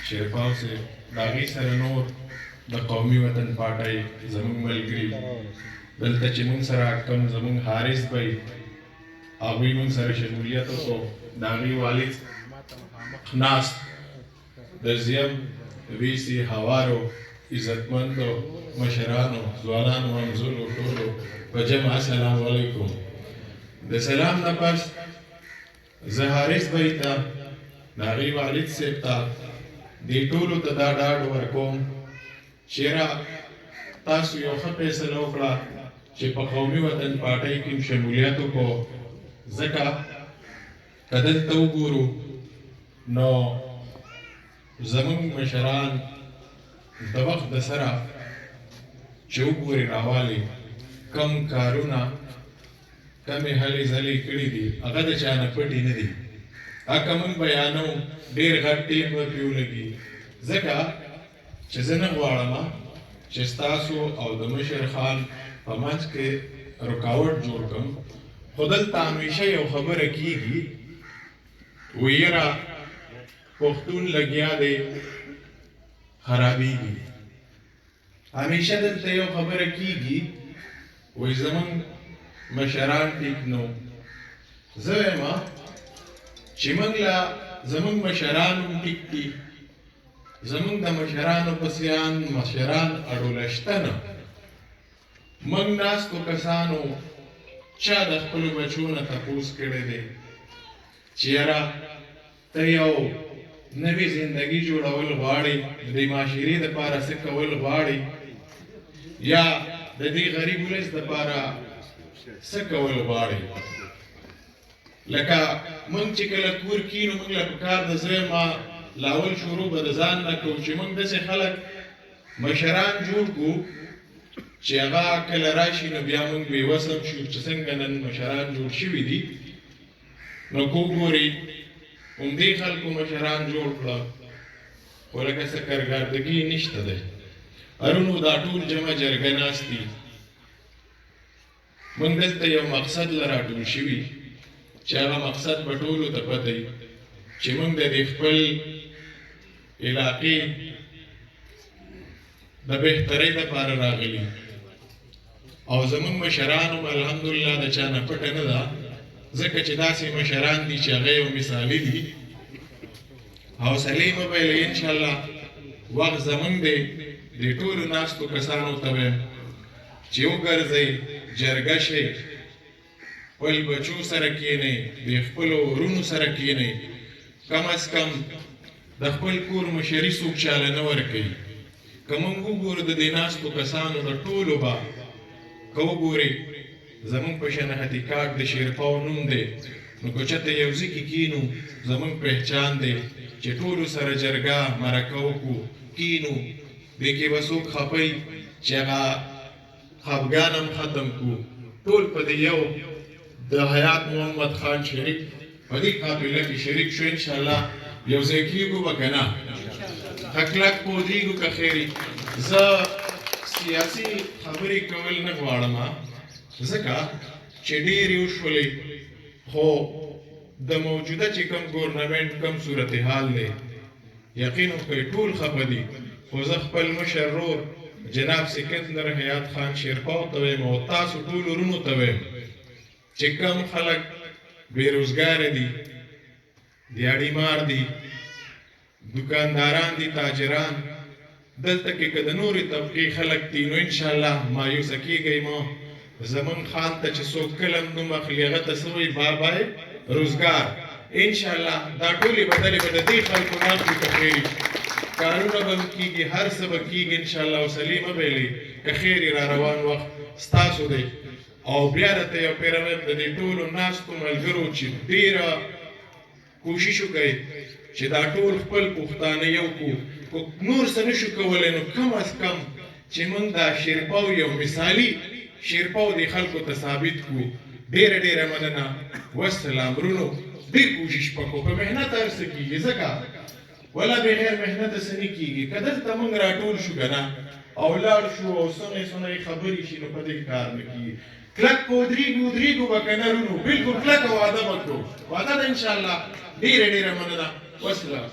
شیرپاو سے داغي سره نور د قومي وطن پارټۍ زموږ ملګري دلته چې موږ سره کم زموږ حارث بھائی هغوی موږ سره شمولیت وکړو د هغې والد ناست د زیم وی سي هوارو عزتمندو مشرانو ځوانانو همزولو ټولو په جمع السلام علیکم د سلام نه پس زه حارث بھائی ته د هغې والد صاحب ته دې ټولو ته دا ډاډ ورکوم چې یاره تاسو یو ښه فیصله وکړه چې په قومي وطن پارټۍ کې شمولیت وکړو ځکه که دلته وګورو نو زموږ مشران د وخت د سره چې وګورې راوالې کم کارونه کمې هلې ځلې کړي دي هغه د چا نه پټې نه دي هغه موږ بیانو ډېر غټ ټیم به پرې ولګي ځکه چې زه نه غواړم چې ستاسو او د مشر خان په منځ کې رکاوټ جوړ کړم خو دلته همیشه یو خبره کېږي وایي یاره پښتون لګیا دی خرابېږي همیشه دلته یو خبره کېږي وایي زموږ مشران ټیک نو زه وایم چې موږ له زموږ مشران هم ټیک دي زموږ د مشرانو په شیان مشران اړوله شته نه موږ ناستو کسانو چا د خپلو بچو نه تپوس کړی دی چې یاره ته یو نوې زندګي جوړول غواړې د دې معاشرې دپاره څه کول غواړې یا د دې غریب ولس دپاره څه کول غواړې لکه موږ چې کله کور کینو موږ له پکار د زه ما لاول شروع به د ځان نه کوو چې موږ داسې خلک مشران جوړ کړو چې هغه کله راشي نو بیا موږ بېوسه شو چې څنګه نن مشران جوړ شوي دي نو کو ګورې همدې خلکو مشران جوړ کړه خو لکه سکرګردګي نشته دی هرونو دا ټول جمع جرګه ناست دي موږ دلته یو مقصد له راټول شوي چې هغه مقصد به ټولو ته پته وي چې موږ د دې خپل علاقې د بهترۍ دپاره راغلي او زموږ مشران هم الحمدلله د چا نه پټه نه ده ځکه چې داسې مشران دي چې هغه یو مثالي دي حوصلې مه بایلئ انشاءالله وخت زموږ دی دې ټولو ناستو کسانو ته وایم چې وګرځئ جرګه شئ خپل بچو سره کښېنئ د خپلو ورونو سره کښېنئ کم از کم د خپل کور مشري څوک چاله نه ورکوي که موږ وګورو د دې ناستو کسانو د ټولو به که وګورې زموږ په شناختي کارت د شیرپاو نوم دی نو که چېرته یو ځای کې کښېنو زموږ پهچان دی چې ټولو سره جرګه مرکه وکړو کښېنو دې کې به څوک خفئ چې هغه خفګان هم ختم کړو ټول په دې یو د حیات محمد خان شریک په دې قافله کې شریک شو انشاءالله یو ځای کېږو به که نه کلک پودریږو که خیري زه سیاسي خبرې کول نه غواړم ځکه چې ډېرې وشولې خو د موجوده چې کوم ګورنمنټ کوم صورتحال دی یقین وکړئ ټول خفه دي خو زه خپل مشر ورور جناب سکندر حیات خان شیرپاو ته وایم او تاسو ټولو ورونو ته وایم چې کوم خلک بېروزګاره دي دیاړي دي دکانداران دي تاجران دلته کې که د نورې طبقې خلک دي نو انشاءالله مایوسه کېږئ مه زمون خان ته چې څوک کلم نوم اخلي هغه ته څه وایي بابای روزګار انشاءالله دا ټولې بدلې به د دې خلکو ناخلي که خیري کارونه به کېږي هر څه به کېږي انشاءالله حوصلې مه بایلئ که خیري را روان وخت ستاسو دی او بیا درته یو پېره وایم د دې ټولو ناستو ملګرو چې ډېره کوشش وکئ چې دا ټول خپل پښتانه یو کړو که نور څه نشو کولی نو کم از کم چې موږ دا شیرپاو یو مثالي شیرپاو دې خلکو ته ثابت کړو ډېره ډېره مننه والسلام ورونو ډېر کوشش وکړو په محنت هر څه کېږي ځکه ولا بغیر محنته څه نه کېږي که دلته موږ راټول شو که نه او لاړ شو او سنې سنې خبرې شي نو په دې کار نه کېږي کلک په ودرېږو به که نه رونو بلکل کلکه وعده به کړو وعده ده انشاءالله ډېره ډېره مننه والسلام